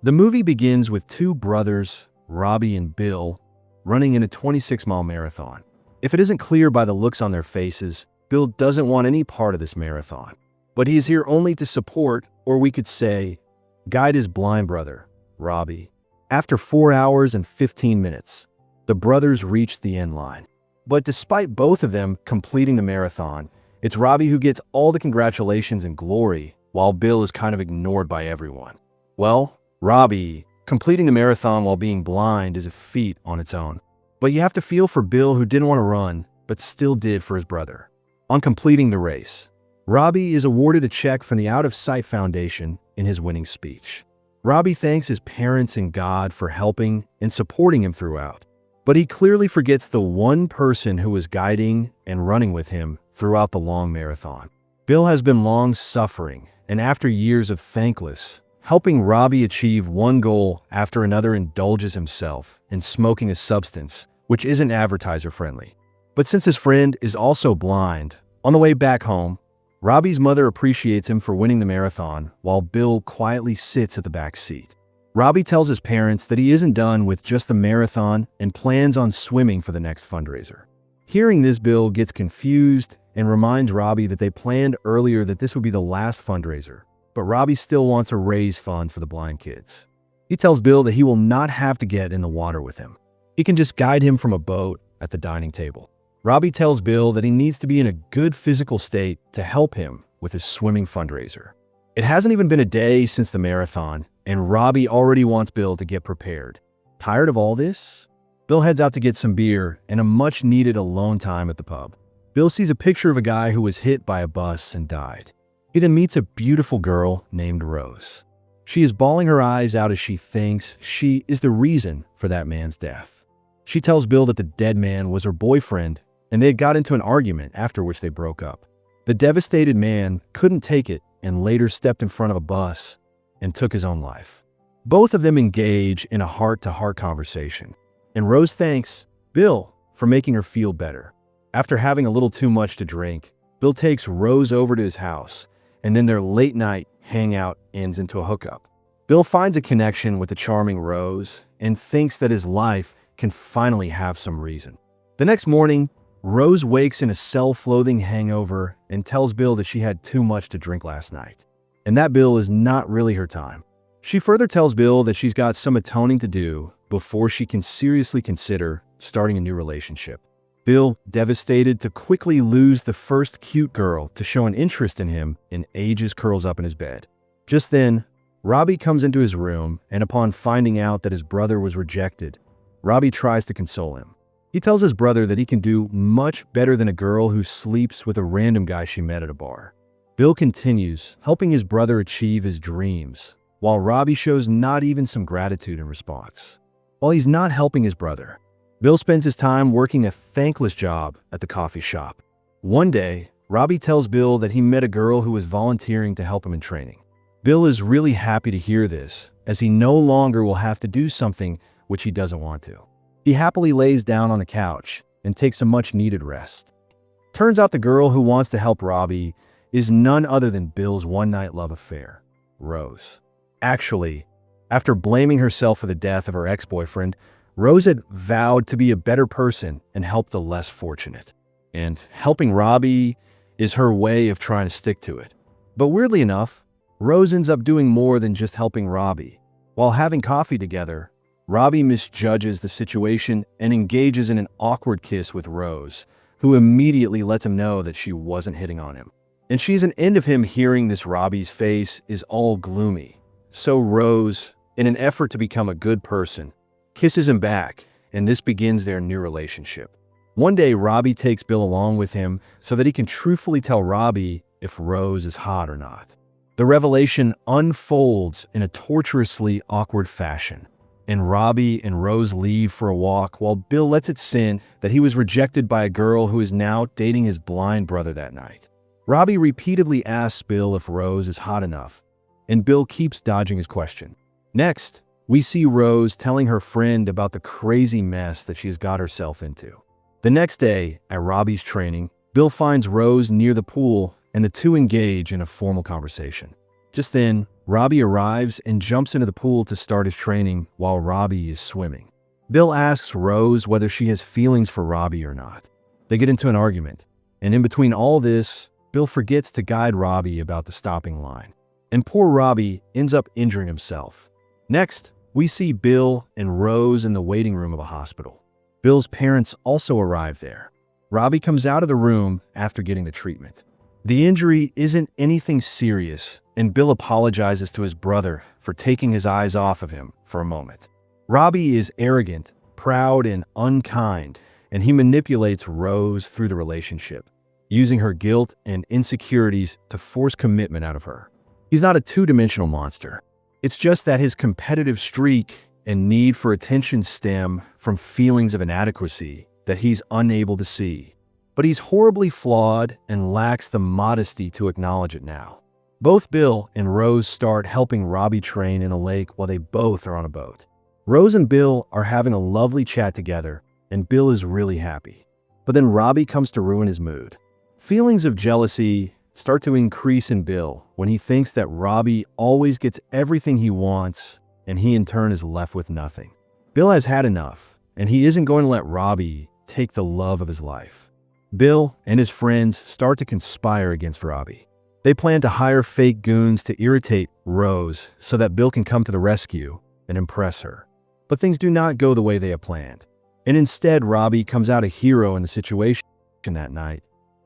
The movie begins with two brothers, Robbie and Bill, running in a 26-mile marathon. If it isn't clear by the looks on their faces, Bill doesn't want any part of this marathon. But he is here only to support, or we could say, guide his blind brother, Robbie. After 4 hours and 15 minutes, the brothers reach the end line. But despite both of them completing the marathon, it's Robbie who gets all the congratulations and glory, while Bill is kind of ignored by everyone. Well, Robbie completing the marathon while being blind is a feat on its own. But you have to feel for Bill, who didn't want to run, but still did for his brother. On completing the race, Robbie is awarded a check from the Out of Sight Foundation in his winning speech. Robbie thanks his parents and God for helping and supporting him throughout. But he clearly forgets the one person who was guiding and running with him throughout the long marathon. Bill has been long suffering, and after years of thankless, helping Robbie achieve one goal after another, indulges himself in smoking a substance which isn't advertiser-friendly. But since his friend is also blind, on the way back home, Robbie's mother appreciates him for winning the marathon while Bill quietly sits at the back seat. Robbie tells his parents that he isn't done with just the marathon and plans on swimming for the next fundraiser. Hearing this, Bill gets confused and reminds Robbie that they planned earlier that this would be the last fundraiser, but Robbie still wants to raise funds for the blind kids. He tells Bill that he will not have to get in the water with him. He can just guide him from a boat at the dining table. Robbie tells Bill that he needs to be in a good physical state to help him with his swimming fundraiser. It hasn't even been a day since the marathon, and Robbie already wants Bill to get prepared. Tired of all this? Bill heads out to get some beer and a much-needed alone time at the pub. Bill sees a picture of a guy who was hit by a bus and died. He then meets a beautiful girl named Rose. She is bawling her eyes out as she thinks she is the reason for that man's death. She tells Bill that the dead man was her boyfriend, and they had got into an argument after which they broke up. The devastated man couldn't take it and later stepped in front of a bus and took his own life. Both of them engage in a heart-to-heart conversation, and Rose thanks Bill for making her feel better. After having a little too much to drink, Bill takes Rose over to his house, and then their late-night hangout ends into a hookup. Bill finds a connection with the charming Rose and thinks that his life can finally have some reason. The next morning, Rose wakes in a self-loathing hangover and tells Bill that she had too much to drink last night, and that Bill is not really her time. She further tells Bill that she's got some atoning to do before she can seriously consider starting a new relationship. Bill, devastated to quickly lose the first cute girl to show an interest in him, and ages curls up in his bed. Just then, Robbie comes into his room, and upon finding out that his brother was rejected, Robbie tries to console him. He tells his brother that he can do much better than a girl who sleeps with a random guy she met at a bar. Bill continues, helping his brother achieve his dreams, while Robbie shows not even some gratitude in response. While he's not helping his brother, Bill spends his time working a thankless job at the coffee shop. One day, Robbie tells Bill that he met a girl who was volunteering to help him in training. Bill is really happy to hear this, as he no longer will have to do something which he doesn't want to. He happily lays down on the couch and takes a much-needed rest. Turns out the girl who wants to help Robbie is none other than Bill's one-night love affair, Rose. Actually, after blaming herself for the death of her ex-boyfriend, Rose had vowed to be a better person and help the less fortunate. And helping Robbie is her way of trying to stick to it. But weirdly enough, Rose ends up doing more than just helping Robbie. While having coffee together, Robbie misjudges the situation and engages in an awkward kiss with Rose, who immediately lets him know that she wasn't hitting on him. And she's an end of him hearing this. Robbie's face is all gloomy. So Rose, in an effort to become a good person, kisses him back, and this begins their new relationship. One day, Robbie takes Bill along with him so that he can truthfully tell Robbie if Rose is hot or not. The revelation unfolds in a torturously awkward fashion, and Robbie and Rose leave for a walk while Bill lets it sink that he was rejected by a girl who is now dating his blind brother that night. Robbie repeatedly asks Bill if Rose is hot enough, and Bill keeps dodging his question. Next, we see Rose telling her friend about the crazy mess that she's got herself into. The next day, at Robbie's training, Bill finds Rose near the pool, and the two engage in a formal conversation. Just then, Robbie arrives and jumps into the pool to start his training while Robbie is swimming. Bill asks Rose whether she has feelings for Robbie or not. They get into an argument, and in between all this, Bill forgets to guide Robbie about the stopping line. And poor Robbie ends up injuring himself. Next, we see Bill and Rose in the waiting room of a hospital. Bill's parents also arrive there. Robbie comes out of the room after getting the treatment. The injury isn't anything serious, and Bill apologizes to his brother for taking his eyes off of him for a moment. Robbie is arrogant, proud, and unkind, and he manipulates Rose through the relationship, using her guilt and insecurities to force commitment out of her. He's not a two-dimensional monster. It's just that his competitive streak and need for attention stem from feelings of inadequacy that he's unable to see. But he's horribly flawed and lacks the modesty to acknowledge it now. Both Bill and Rose start helping Robbie train in a lake while they both are on a boat. Rose and Bill are having a lovely chat together, and Bill is really happy. But then Robbie comes to ruin his mood. Feelings of jealousy start to increase in Bill when he thinks that Robbie always gets everything he wants, and he in turn is left with nothing. Bill has had enough, and he isn't going to let Robbie take the love of his life. Bill and his friends start to conspire against Robbie. They plan to hire fake goons to irritate Rose so that Bill can come to the rescue and impress her. But things do not go the way they have planned. And instead, Robbie comes out a hero in the situation that night.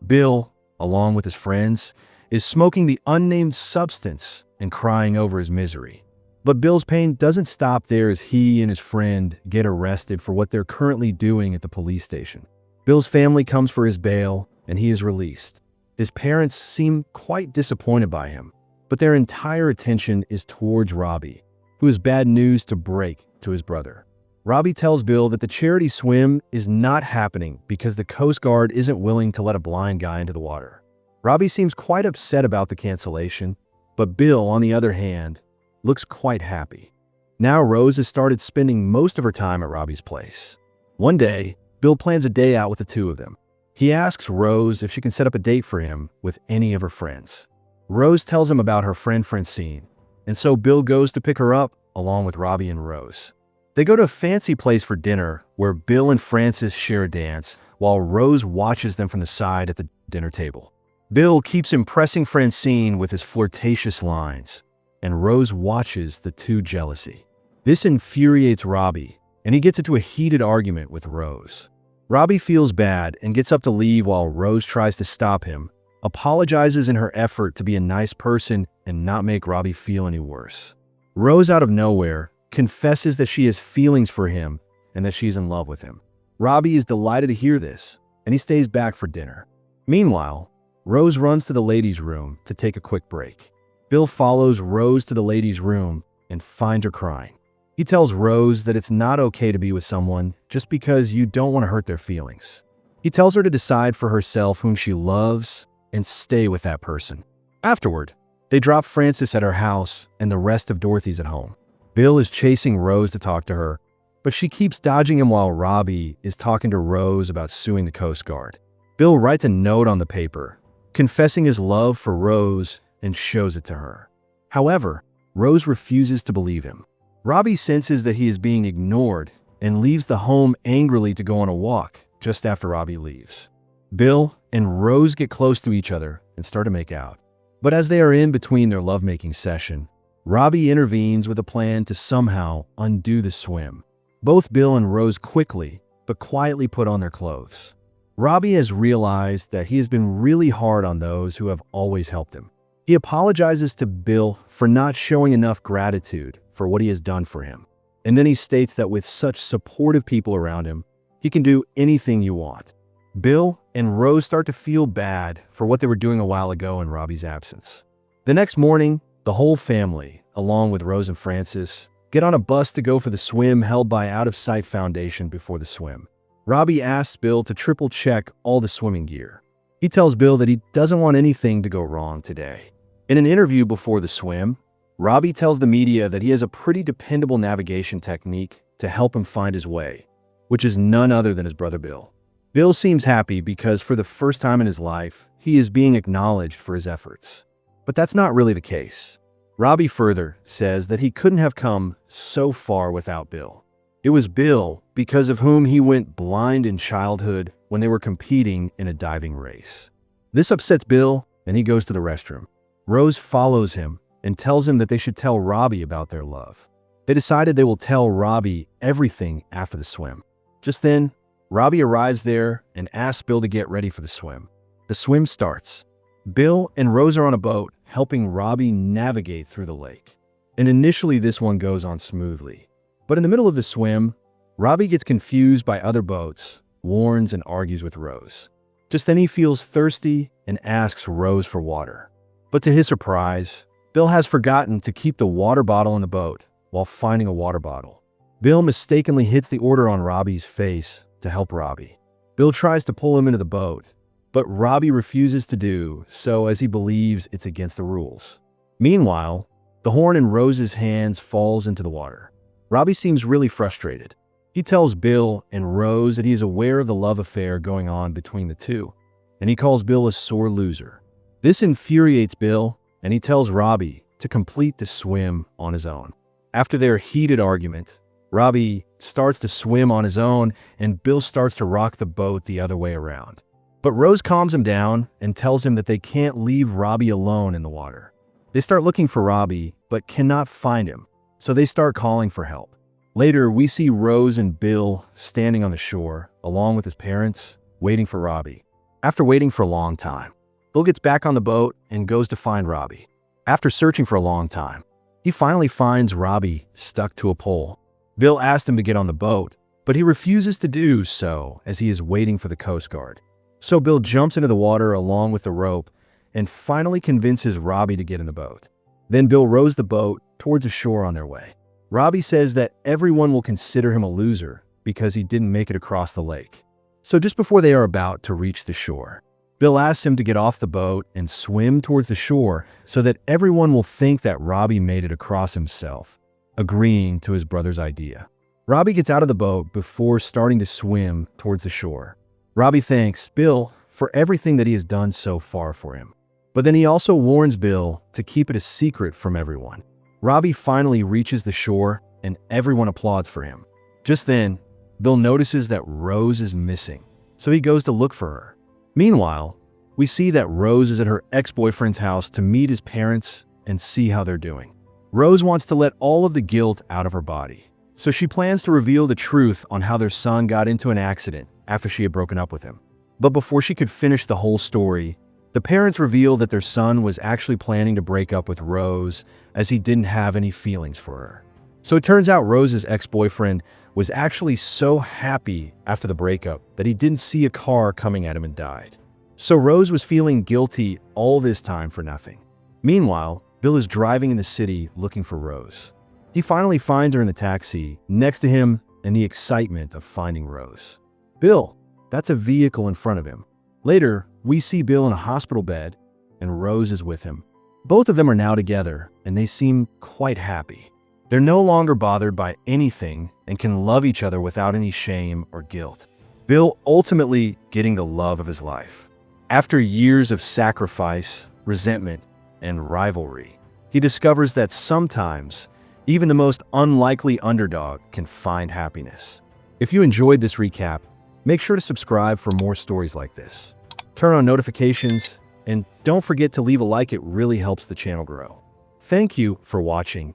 Bill, along with his friends, is smoking the unnamed substance and crying over his misery. But Bill's pain doesn't stop there as he and his friend get arrested for what they're currently doing at the police station. Bill's family comes for his bail, and he is released. His parents seem quite disappointed by him, but their entire attention is towards Robbie, who has bad news to break to his brother. Robbie tells Bill that the charity swim is not happening because the Coast Guard isn't willing to let a blind guy into the water. Robbie seems quite upset about the cancellation, but Bill, on the other hand, looks quite happy. Now Rose has started spending most of her time at Robbie's place. One day, Bill plans a day out with the two of them. He asks Rose if she can set up a date for him with any of her friends. Rose tells him about her friend Francine, and so Bill goes to pick her up along with Robbie and Rose. They go to a fancy place for dinner where Bill and Francis share a dance while Rose watches them from the side at the dinner table. Bill keeps impressing Francine with his flirtatious lines, and Rose watches the two jealously. This infuriates Robbie, and he gets into a heated argument with Rose. Robbie feels bad and gets up to leave while Rose tries to stop him, apologizes in her effort to be a nice person and not make Robbie feel any worse. Rose, out of nowhere, confesses that she has feelings for him and that she's in love with him. Robbie is delighted to hear this, and he stays back for dinner. Meanwhile, Rose runs to the ladies' room to take a quick break. Bill follows Rose to the ladies' room and finds her crying. He tells Rose that it's not okay to be with someone just because you don't want to hurt their feelings. He tells her to decide for herself whom she loves and stay with that person. Afterward, they drop Francis at her house and the rest of Dorothy's at home. Bill is chasing Rose to talk to her, but she keeps dodging him while Robbie is talking to Rose about suing the Coast Guard. Bill writes a note on the paper, confessing his love for Rose, and shows it to her. However, Rose refuses to believe him. Robbie senses that he is being ignored and leaves the home angrily to go on a walk just after Robbie leaves. Bill and Rose get close to each other and start to make out. But as they are in between their lovemaking session, Robbie intervenes with a plan to somehow undo the swim. Both Bill and Rose quickly but quietly put on their clothes. Robbie has realized that he has been really hard on those who have always helped him. He apologizes to Bill for not showing enough gratitude for what he has done for him. And then he states that with such supportive people around him, he can do anything you want. Bill and Rose start to feel bad for what they were doing a while ago in Robbie's absence. The next morning, the whole family, along with Rose and Francis, get on a bus to go for the swim held by Out of Sight Foundation before the swim. Robbie asks Bill to triple check all the swimming gear. He tells Bill that he doesn't want anything to go wrong today. In an interview before the swim, Robbie tells the media that he has a pretty dependable navigation technique to help him find his way, which is none other than his brother Bill. Bill seems happy because for the first time in his life, he is being acknowledged for his efforts. But that's not really the case. Robbie further says that he couldn't have come so far without Bill. It was Bill because of whom he went blind in childhood when they were competing in a diving race. This upsets Bill, and he goes to the restroom. Rose follows him and tells him that they should tell Robbie about their love. They decided they will tell Robbie everything after the swim. Just then, Robbie arrives there and asks Bill to get ready for the swim. The swim starts. Bill and Rose are on a boat, helping Robbie navigate through the lake. And initially this one goes on smoothly. But in the middle of the swim, Robbie gets confused by other boats, warns and argues with Rose. Just then he feels thirsty and asks Rose for water. But to his surprise, Bill has forgotten to keep the water bottle in the boat while finding a water bottle. Bill mistakenly hits the order on Robbie's face to help Robbie. Bill tries to pull him into the boat, but Robbie refuses to do so as he believes it's against the rules. Meanwhile, the horn in Rose's hands falls into the water. Robbie seems really frustrated. He tells Bill and Rose that he is aware of the love affair going on between the two, and he calls Bill a sore loser. This infuriates Bill, and he tells Robbie to complete the swim on his own. After their heated argument, Robbie starts to swim on his own, and Bill starts to rock the boat the other way around. But Rose calms him down and tells him that they can't leave Robbie alone in the water. They start looking for Robbie, but cannot find him, so they start calling for help. Later, we see Rose and Bill standing on the shore, along with his parents, waiting for Robbie. After waiting for a long time, Bill gets back on the boat and goes to find Robbie. After searching for a long time, he finally finds Robbie stuck to a pole. Bill asked him to get on the boat, but he refuses to do so as he is waiting for the Coast Guard. So Bill jumps into the water along with the rope and finally convinces Robbie to get in the boat. Then Bill rows the boat towards the shore on their way. Robbie says that everyone will consider him a loser because he didn't make it across the lake. So just before they are about to reach the shore, Bill asks him to get off the boat and swim towards the shore so that everyone will think that Robbie made it across himself, agreeing to his brother's idea. Robbie gets out of the boat before starting to swim towards the shore. Robbie thanks Bill for everything that he has done so far for him. But then he also warns Bill to keep it a secret from everyone. Robbie finally reaches the shore and everyone applauds for him. Just then, Bill notices that Rose is missing, so he goes to look for her. Meanwhile, we see that Rose is at her ex-boyfriend's house to meet his parents and see how they're doing. Rose wants to let all of the guilt out of her body, so she plans to reveal the truth on how their son got into an accident after she had broken up with him. But before she could finish the whole story, the parents reveal that their son was actually planning to break up with Rose as he didn't have any feelings for her. So it turns out Rose's ex-boyfriend was actually so happy after the breakup that he didn't see a car coming at him and died. So Rose was feeling guilty all this time for nothing. Meanwhile, Bill is driving in the city looking for Rose. He finally finds her in the taxi next to him in the excitement of finding Rose. Bill, that's a vehicle in front of him. Later, we see Bill in a hospital bed, and Rose is with him. Both of them are now together, and they seem quite happy. They're no longer bothered by anything and can love each other without any shame or guilt. Bill ultimately getting the love of his life. After years of sacrifice, resentment, and rivalry, he discovers that sometimes even the most unlikely underdog can find happiness. If you enjoyed this recap, make sure to subscribe for more stories like this. Turn on notifications, and don't forget to leave a like, it really helps the channel grow. Thank you for watching,